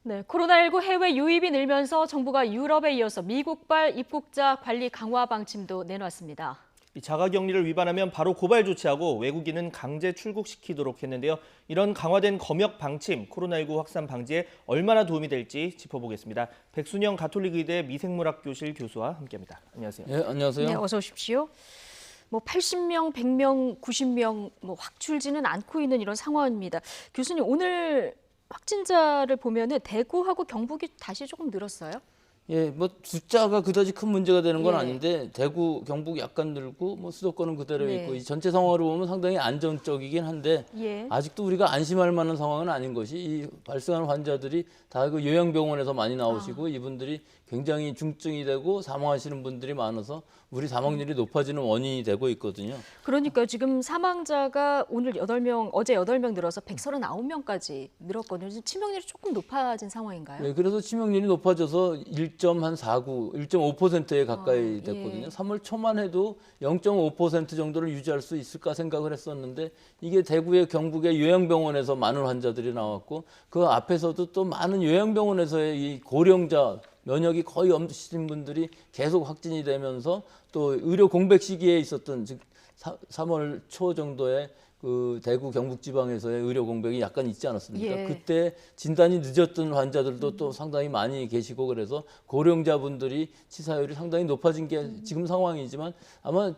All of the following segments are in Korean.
네, 코로나19 해외 유입이 늘면서 정부가 유럽에 이어서 미국발 입국자 관리 강화 방침도 내놨습니다. 이 자가격리를 위반하면 바로 고발 조치하고 외국인은 강제 출국시키도록 했는데요. 이런 강화된 검역 방침, 코로나19 확산 방지에 얼마나 도움이 될지 짚어보겠습니다. 백순영 가톨릭의대 미생물학교실 교수와 함께합니다. 안녕하세요. 네, 안녕하세요. 네, 어서 오십시오. 80명, 100명, 90명 확 줄지는 않고 있는 이런 상황입니다. 교수님, 오늘 확진자를 보면은 대구하고 경북이 다시 조금 늘었어요? 예, 숫자가 그다지 큰 문제가 되는 건 예. 아닌데 대구, 경북 약간 늘고 수도권은 그대로 네. 있고 이 전체 상황으로 보면 상당히 안정적이긴 한데 예. 아직도 우리가 안심할 만한 상황은 아닌 것이 이 발생하는 환자들이 다 그 요양병원에서 많이 나오시고 이분들이 굉장히 중증이 되고 사망하시는 분들이 많아서 우리 사망률이 높아지는 원인이 되고 있거든요. 그러니까 지금 사망자가 오늘 8명, 어제 8명 늘어서 139명까지 늘었거든요. 지금 치명률이 조금 높아진 상황인가요? 네, 그래서 치명률이 높아져서 1.49, 1.5%에 가까이 됐거든요. 예. 3월 초만 해도 0.5% 정도를 유지할 수 있을까 생각을 했었는데 이게 대구의 경북의 요양병원에서 많은 환자들이 나왔고 그 앞에서도 또 많은 요양병원에서의 이 고령자 면역이 거의 없으신 분들이 계속 확진이 되면서 또 의료 공백 시기에 있었던 즉 3월 초 정도에 그 대구 경북 지방에서의 의료 공백이 약간 있지 않았습니까? 예. 그때 진단이 늦었던 환자들도 또 상당히 많이 계시고 그래서 고령자분들이 치사율이 상당히 높아진 게 지금 상황이지만 아마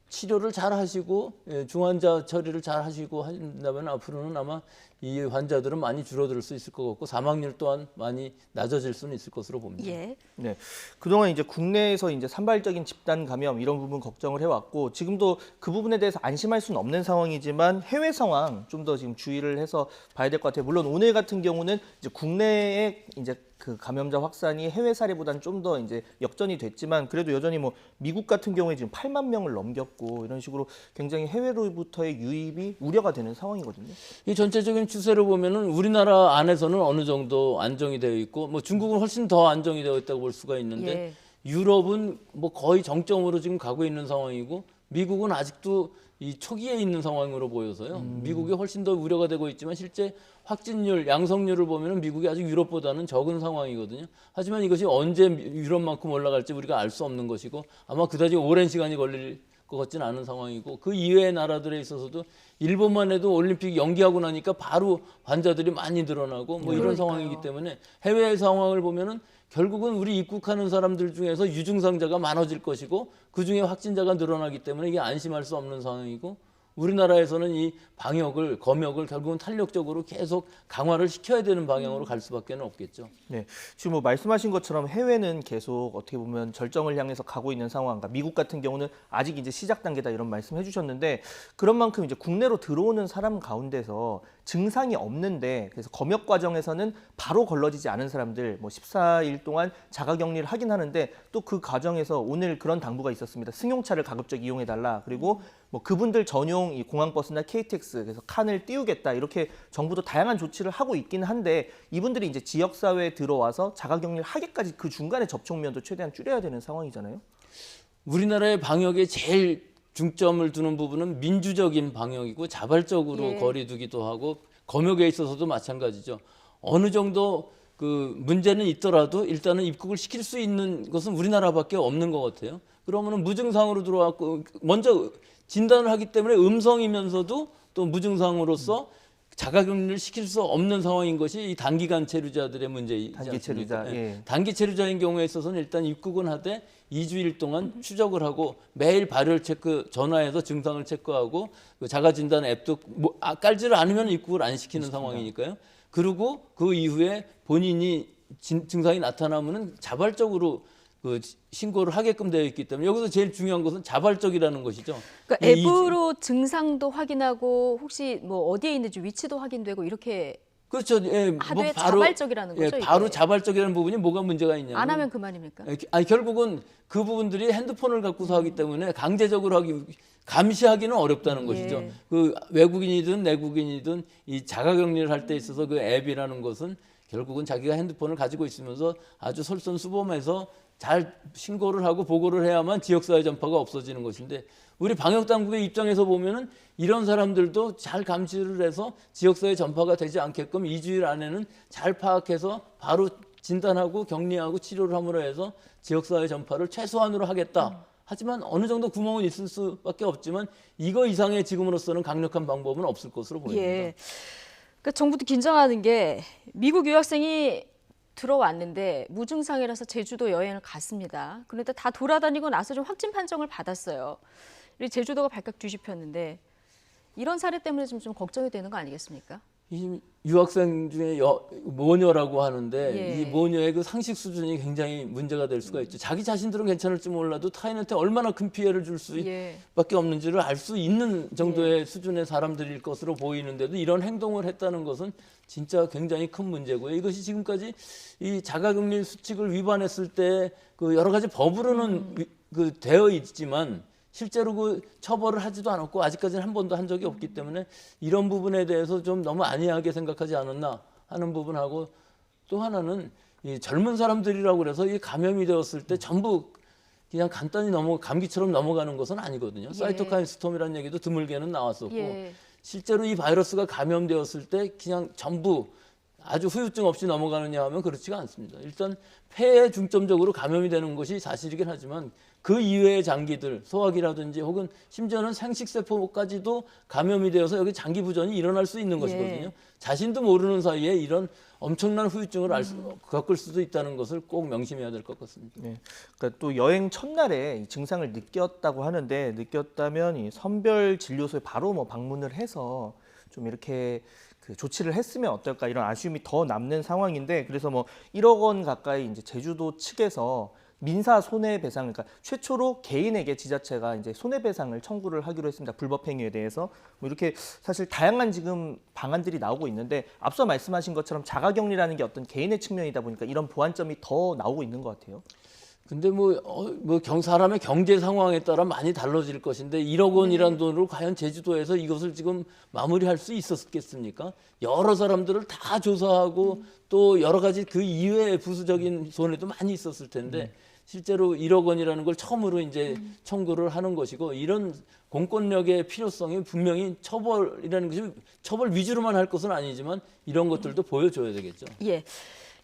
치료를 잘 하시고 중환자 처리를 잘 하시고 한다면 앞으로는 아마 이 환자들은 많이 줄어들 수 있을 것 같고 사망률 또한 많이 낮아질 수는 있을 것으로 봅니다. 예. 네, 그동안 이제 국내에서 이제 산발적인 집단 감염 이런 부분 걱정을 해왔고 지금도 그 부분에 대해서 안심할 수는 없는 상황이지만 해외 상황 좀 더 지금 주의를 해서 봐야 될 것 같아요. 물론 오늘 같은 경우는 이제 국내에 이제 그 감염자 확산이 해외 사례보다는 좀 더 이제 역전이 됐지만 그래도 여전히 미국 같은 경우에 지금 8만 명을 넘겼고 이런 식으로 굉장히 해외로부터의 유입이 우려가 되는 상황이거든요. 이 전체적인 추세로 보면은 우리나라 안에서는 어느 정도 안정이 되어 있고 중국은 훨씬 더 안정이 되어 있다고 볼 수가 있는데 예. 유럽은 거의 정점으로 지금 가고 있는 상황이고 미국은 아직도 이 초기에 있는 상황으로 보여서요. 미국이 훨씬 더 우려가 되고 있지만 실제 확진율, 양성률을 보면은 미국이 아직 유럽보다는 적은 상황이거든요. 하지만 이것이 언제 유럽만큼 올라갈지 우리가 알 수 없는 것이고 아마 그다지 오랜 시간이 걸릴 것 같지는 않은 상황이고 그 이외의 나라들에 있어서도 일본만 해도 올림픽 연기하고 나니까 바로 환자들이 많이 늘어나고 이런 그러니까요. 상황이기 때문에 해외 상황을 보면은 결국은 우리 입국하는 사람들 중에서 유증상자가 많아질 것이고 그중에 확진자가 늘어나기 때문에 이게 안심할 수 없는 상황이고 우리나라에서는 이 방역을 검역을 결국은 탄력적으로 계속 강화를 시켜야 되는 방향으로 갈 수밖에 없겠죠. 네, 지금 말씀하신 것처럼 해외는 계속 어떻게 보면 절정을 향해서 가고 있는 상황과 미국 같은 경우는 아직 이제 시작 단계다 이런 말씀해 주셨는데 그런 만큼 이제 국내로 들어오는 사람 가운데서 증상이 없는데 그래서 검역 과정에서는 바로 걸러지지 않은 사람들 14일 동안 자가격리를 하긴 하는데 또 그 과정에서 오늘 그런 당부가 있었습니다. 승용차를 가급적 이용해 달라. 그리고 그분들 전용 이 공항버스나 KTX 그래서 칸을 띄우겠다 이렇게 정부도 다양한 조치를 하고 있긴 한데 이분들이 이제 지역사회에 들어와서 자가격리를 하기까지 그 중간에 접촉면도 최대한 줄여야 되는 상황이잖아요. 우리나라의 방역에 제일 중점을 두는 부분은 민주적인 방역이고 자발적으로 예. 거리두기도 하고 검역에 있어서도 마찬가지죠. 어느 정도 그 문제는 있더라도 일단은 입국을 시킬 수 있는 것은 우리나라밖에 없는 것 같아요. 그러면은 무증상으로 들어왔고 먼저 진단을 하기 때문에 음성이면서도 또 무증상으로서 자가격리를 시킬 수 없는 상황인 것이 이 단기간 체류자들의 문제이지 단기 않습니까? 체류자, 예. 단기 체류자인 경우에 있어서는 일단 입국은 하되 2주일 동안 추적을 하고 매일 발열 체크 전화해서 증상을 체크하고 그 자가 진단 앱도 깔지를 않으면 입국을 안 시키는 상황이니까요. 그리고 그 이후에 본인이 증상이 나타나면은 자발적으로 그 신고를 하게끔 되어 있기 때문에 여기서 제일 중요한 것은 자발적이라는 것이죠. 그러니까 앱으로 증상도 확인하고 혹시 어디에 있는지 위치도 확인되고 이렇게 그렇죠. 예, 하되 자발적이라는 거죠. 예, 바로 이게. 자발적이라는 부분이 뭐가 문제가 있냐면 안 하면 그만입니까? 아니 결국은 그 부분들이 핸드폰을 갖고서 하기 때문에 강제적으로 감시하기는 어렵다는 것이죠. 예. 그 외국인이든 내국인이든 이 자가격리를 할 때 있어서 그 앱이라는 것은 결국은 자기가 핸드폰을 가지고 있으면서 아주 솔선수범해서 잘 신고를 하고 보고를 해야만 지역사회 전파가 없어지는 것인데 우리 방역당국의 입장에서 보면은 이런 사람들도 잘 감시를 해서 지역사회 전파가 되지 않게끔 2주일 안에는 잘 파악해서 바로 진단하고 격리하고 치료를 함으로 해서 지역사회 전파를 최소한으로 하겠다. 하지만 어느 정도 구멍은 있을 수밖에 없지만 이거 이상의 지금으로서는 강력한 방법은 없을 것으로 보입니다. 예. 그러니까 정부도 긴장하는 게 미국 유학생이 들어왔는데 무증상이라서 제주도 여행을 갔습니다. 그런데 다 돌아다니고 나서 좀 확진 판정을 받았어요. 우리 제주도가 발칵 뒤집혔는데 이런 사례 때문에 좀 걱정이 되는 거 아니겠습니까? 이 유학생 중에 모녀라고 하는데 예. 이 모녀의 그 상식 수준이 굉장히 문제가 될 수가 있죠. 자기 자신들은 괜찮을지 몰라도 타인한테 얼마나 큰 피해를 줄 예. 수밖에 없는지를 알 수 있는 정도의 수준의 사람들일 것으로 보이는데도 이런 행동을 했다는 것은 진짜 굉장히 큰 문제고요. 이것이 지금까지 이 자가격리 수칙을 위반했을 때 그 여러 가지 법으로는 그 되어 있지만 실제로 그 처벌을 하지도 않았고 아직까지는 한 번도 한 적이 없기 때문에 이런 부분에 대해서 좀 너무 안이하게 생각하지 않았나 하는 부분하고 또 하나는 이 젊은 사람들이라고 그래서 이 감염이 되었을 때 전부 그냥 간단히 감기처럼 넘어가는 것은 아니거든요. 예. 사이토카인 스톰이라는 얘기도 드물게는 나왔었고 예. 실제로 이 바이러스가 감염되었을 때 그냥 전부 아주 후유증 없이 넘어가느냐 하면 그렇지가 않습니다. 일단 폐에 중점적으로 감염이 되는 것이 사실이긴 하지만 그 이외의 장기들, 소화기라든지 혹은 심지어는 생식세포까지도 감염이 되어서 여기 장기 부전이 일어날 수 있는 것이거든요. 자신도 모르는 사이에 이런 엄청난 후유증을 겪을 수도 있다는 것을 꼭 명심해야 될 것 같습니다. 네. 그러니까 또 여행 첫날에 이 증상을 느꼈다고 하는데 느꼈다면 이 선별 진료소에 바로 뭐 방문을 해서 좀 이렇게 그 조치를 했으면 어떨까 이런 아쉬움이 더 남는 상황인데 그래서 뭐 1억 원 가까이 이제 제주도 측에서 민사 손해배상 그러니까 최초로 개인에게 지자체가 이제 손해배상을 청구를 하기로 했습니다. 불법 행위에 대해서 뭐 이렇게 사실 다양한 지금 방안들이 나오고 있는데 앞서 말씀하신 것처럼 자가격리라는 게 어떤 개인의 측면이다 보니까 이런 보완점이 더 나오고 있는 것 같아요. 근데 사람의 경제 상황에 따라 많이 달라질 것인데 1억 원이라는 돈으로 과연 제주도에서 이것을 지금 마무리할 수 있었겠습니까? 여러 사람들을 다 조사하고 또 여러 가지 그 이외의 부수적인 손해도 많이 있었을 텐데 실제로 1억 원이라는 걸 처음으로 이제 청구를 하는 것이고 이런 공권력의 필요성이 분명히 처벌이라는 것이 처벌 위주로만 할 것은 아니지만 이런 것들도 보여줘야 되겠죠. 예.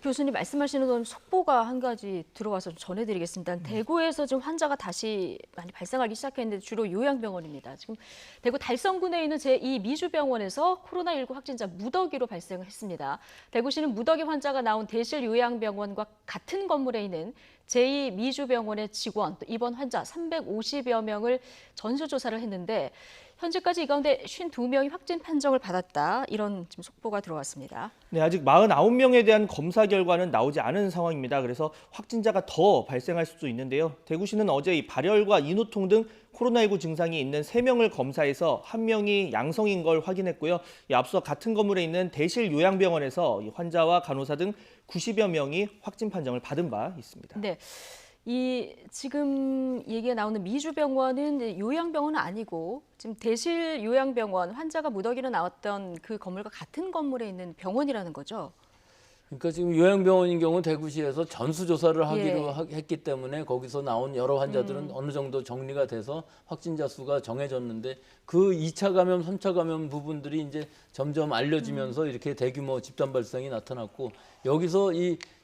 교수님 말씀하시는 건 속보가 한 가지 들어와서 좀 전해드리겠습니다. 대구에서 지금 환자가 다시 많이 발생하기 시작했는데 주로 요양병원입니다. 지금 대구 달성군에 있는 제2 미주병원에서 코로나19 확진자 무더기로 발생을 했습니다. 대구시는 무더기 환자가 나온 대실 요양병원과 같은 건물에 있는 제2 미주병원의 직원, 또 입원 환자 350여 명을 전수조사를 했는데 현재까지 이 가운데 52명이 확진 판정을 받았다. 이런 지금 속보가 들어왔습니다. 네, 아직 49명에 대한 검사 결과는 나오지 않은 상황입니다. 그래서 확진자가 더 발생할 수도 있는데요. 대구시는 어제 이 발열과 인후통 등 코로나19 증상이 있는 3명을 검사해서 1명이 양성인 걸 확인했고요. 앞서 같은 건물에 있는 대실 요양병원에서 이 환자와 간호사 등 90여 명이 확진 판정을 받은 바 있습니다. 네. 이 지금 얘기가 나오는 미주병원은 요양병원은 아니고 지금 대실 요양병원 환자가 무더기로 나왔던 그 건물과 같은 건물에 있는 병원이라는 거죠. 그러니까 지금 요양병원인 경우 대구시에서 전수조사를 하기로 예. 했기 때문에 거기서 나온 여러 환자들은 어느 정도 정리가 돼서 확진자 수가 정해졌는데 그 2차 감염, 3차 감염 부분들이 이제 점점 알려지면서 이렇게 대규모 집단 발생이 나타났고 여기서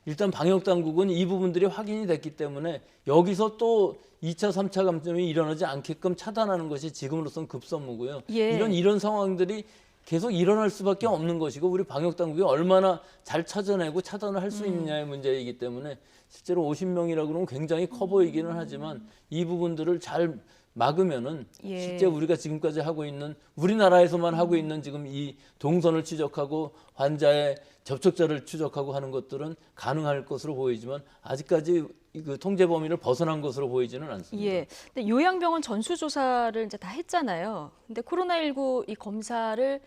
일단 방역당국은 이 부분들이 확인이 됐기 때문에 여기서 또 2차, 3차 감염이 일어나지 않게끔 차단하는 것이 지금으로서는 급선무고요. 예. 이런 상황들이 계속 일어날 수밖에 없는 것이고 우리 방역당국이 얼마나 잘 찾아내고 차단을 할 수 있느냐의 문제이기 때문에 실제로 50명이라고 그러면 굉장히 커 보이기는 하지만 이 부분들을 잘 막으면은 예. 실제 우리가 지금까지 하고 있는 우리나라에서만 하고 있는 지금 이 동선을 추적하고 환자의 접촉자를 추적하고 하는 것들은 가능할 것으로 보이지만 아직까지 그 통제 범위를 벗어난 것으로 보이지는 않습니다. 예. 근데 요양병원 전수조사를 이제 다 했잖아요. 근데 코로나19 이 검사를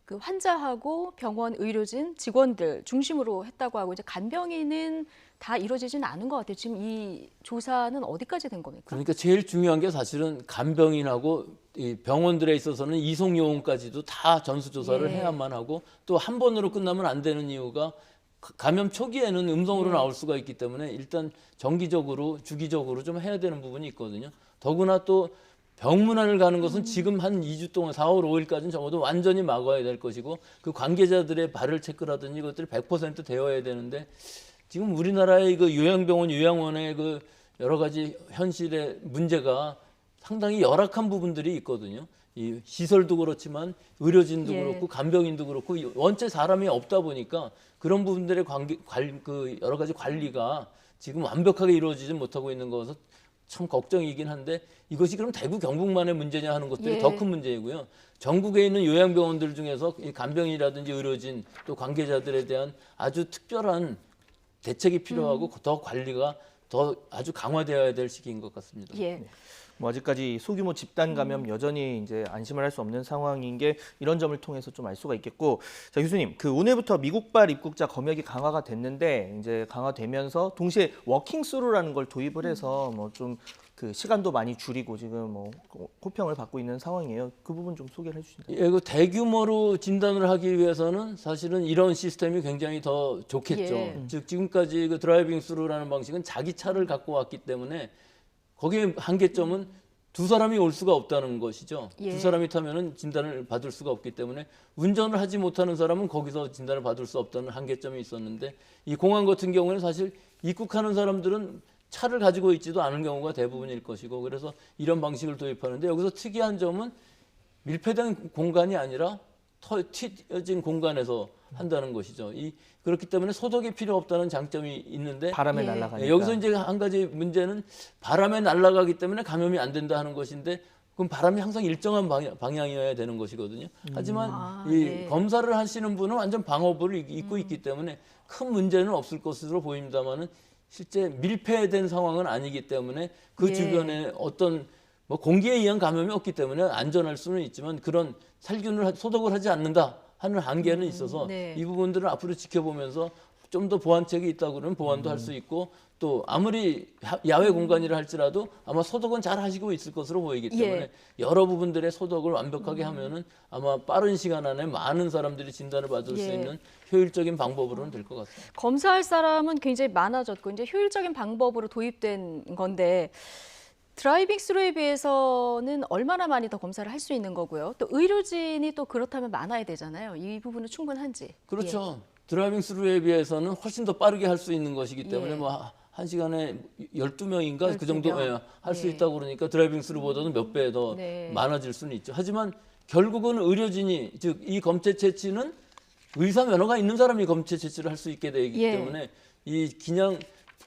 그 환자하고 병원 의료진 직원들 중심으로 했다고 하고 이제 간병인은 다 이루어지지는 않은 것 같아요. 지금 이 조사는 어디까지 된 겁니까? 그러니까 제일 중요한 게 사실은 간병인하고 이 병원들에 있어서는 이송 요원까지도 다 전수 조사를 예. 해야만 하고 또 한 번으로 끝나면 안 되는 이유가 감염 초기에는 음성으로 나올 수가 있기 때문에 일단 정기적으로 주기적으로 좀 해야 되는 부분이 있거든요. 더구나 또 병문안을 가는 것은 지금 한 2주 동안 4월 5일까지는 적어도 완전히 막아야 될 것이고 그 관계자들의 발열 체크라든지 이것들이 100% 되어야 되는데 지금 우리나라의 그 요양병원, 요양원의 그 여러 가지 현실의 문제가 상당히 열악한 부분들이 있거든요. 이 시설도 그렇지만 의료진도 예. 그렇고 간병인도 그렇고 원체 사람이 없다 보니까 그런 부분들의 그 여러 가지 관리가 지금 완벽하게 이루어지지 못하고 있는 것은 참 걱정이긴 한데 이것이 그럼 대구 경북만의 문제냐 하는 것들이 예. 더 큰 문제이고요. 전국에 있는 요양병원들 중에서 이 간병인이라든지 의료진 또 관계자들에 대한 아주 특별한 대책이 필요하고 더 관리가 더 아주 강화되어야 될 시기인 것 같습니다. 예. 뭐 아직까지 소규모 집단 감염 여전히 이제 안심을 할 수 없는 상황인 게 이런 점을 통해서 좀 알 수가 있겠고, 자 교수님, 그 오늘부터 미국발 입국자 검역이 강화가 됐는데 이제 강화되면서 동시에 워킹스루라는 걸 도입을 해서 뭐 좀 그 시간도 많이 줄이고 지금 뭐 호평을 받고 있는 상황이에요. 그 부분 좀 소개를 해주신다면. 예, 그 대규모로 진단을 하기 위해서는 사실은 이런 시스템이 굉장히 더 좋겠죠. 예. 즉 지금까지 그 드라이빙 스루라는 방식은 자기 차를 갖고 왔기 때문에 거기에 한계점은 두 사람이 올 수가 없다는 것이죠. 예. 두 사람이 타면은 진단을 받을 수가 없기 때문에 운전을 하지 못하는 사람은 거기서 진단을 받을 수 없다는 한계점이 있었는데 이 공항 같은 경우에는 사실 입국하는 사람들은 차를 가지고 있지도 않은 경우가 대부분일 것이고 그래서 이런 방식을 도입하는데 여기서 특이한 점은 밀폐된 공간이 아니라 튀어진 공간에서 한다는 것이죠. 그렇기 때문에 소독이 필요 없다는 장점이 있는데 바람에 예. 날아가니까. 여기서 이제 한 가지 문제는 바람에 날아가기 때문에 감염이 안 된다 하는 것인데 그럼 바람이 항상 일정한 방향이어야 되는 것이거든요. 하지만 예. 검사를 하시는 분은 완전 방호복을 입고 있기 때문에 큰 문제는 없을 것으로 보입니다만은 실제 밀폐된 상황은 아니기 때문에 그 예. 주변에 어떤 뭐 공기에 의한 감염이 없기 때문에 안전할 수는 있지만 그런 살균을 소독을 하지 않는다 하는 한계는 있어서 네. 이 부분들을 앞으로 지켜보면서 좀 더 보완책이 있다고 그러면 보완도 할 수 있고 또 아무리 야외 공간이라 할지라도 아마 소독은 잘 하시고 있을 것으로 보이기 때문에 예. 여러 부분들의 소독을 완벽하게 하면은 아마 빠른 시간 안에 많은 사람들이 진단을 받을 수 예. 있는 효율적인 방법으로는 될 것 같습니다. 검사할 사람은 굉장히 많아졌고 이제 효율적인 방법으로 도입된 건데 드라이빙 스루에 비해서는 얼마나 많이 더 검사를 할 수 있는 거고요. 또 의료진이 또 그렇다면 많아야 되잖아요. 이 부분은 충분한지. 그렇죠. 드라이빙 스루에 비해서는 훨씬 더 빠르게 할 수 있는 것이기 때문에 예. 뭐 한 시간에 12명인가 그 12명. 정도 할 수 예. 있다고 그러니까 드라이빙 스루보다는 몇 배 더 네. 많아질 수는 있죠. 하지만 결국은 의료진이 즉 이 검체 채취는 의사 면허가 있는 사람이 검체 채취를 할 수 있게 되기 예. 때문에 이 그냥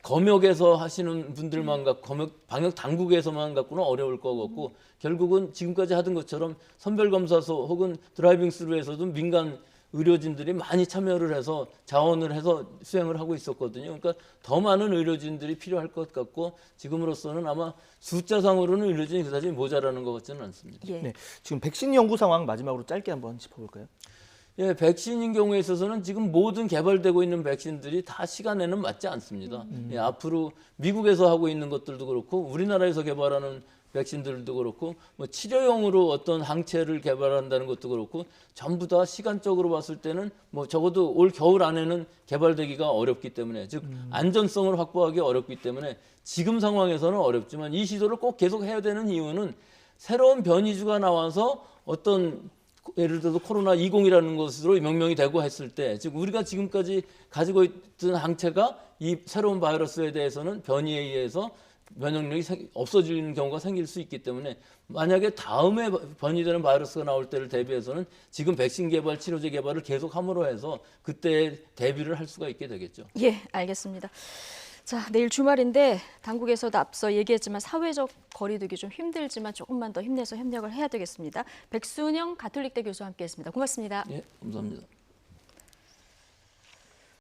검역에서 하시는 분들만 갖고 방역 당국에서만 갖고는 어려울 거 같고 결국은 지금까지 하던 것처럼 선별검사소 혹은 드라이빙 스루에서도 민간 의료진들이 많이 참여를 해서 자원을 해서 수행을 하고 있었거든요. 그러니까 더 많은 의료진들이 필요할 것 같고 지금으로서는 아마 숫자상으로는 의료진이 그다지 모자라는 것 같지는 않습니다. 예. 네, 지금 백신 연구 상황 마지막으로 짧게 한번 짚어볼까요? 예, 백신인 경우에 있어서는 지금 모든 개발되고 있는 백신들이 다 시간에는 맞지 않습니다. 예, 앞으로 미국에서 하고 있는 것들도 그렇고 우리나라에서 개발하는 백신들도 그렇고 뭐 치료용으로 어떤 항체를 개발한다는 것도 그렇고 전부 다 시간적으로 봤을 때는 뭐 적어도 올 겨울 안에는 개발되기가 어렵기 때문에 즉 안전성을 확보하기 어렵기 때문에 지금 상황에서는 어렵지만 이 시도를 꼭 계속 해야 되는 이유는 새로운 변이주가 나와서 어떤 예를 들어서 코로나 20이라는 것으로 명명이 되고 했을 때, 즉 우리가 지금까지 가지고 있던 항체가 이 새로운 바이러스에 대해서는 변이에 의해서 면역력이 없어지는 경우가 생길 수 있기 때문에 만약에 다음에 변이되는 바이러스가 나올 때를 대비해서는 지금 백신 개발, 치료제 개발을 계속함으로 해서 그때 대비를 할 수가 있게 되겠죠. 예, 알겠습니다. 자, 내일 주말인데 당국에서도 앞서 얘기했지만 사회적 거리두기 좀 힘들지만 조금만 더 힘내서 협력을 해야 되겠습니다. 백순영 가톨릭대 교수와 함께했습니다. 고맙습니다. 예, 감사합니다.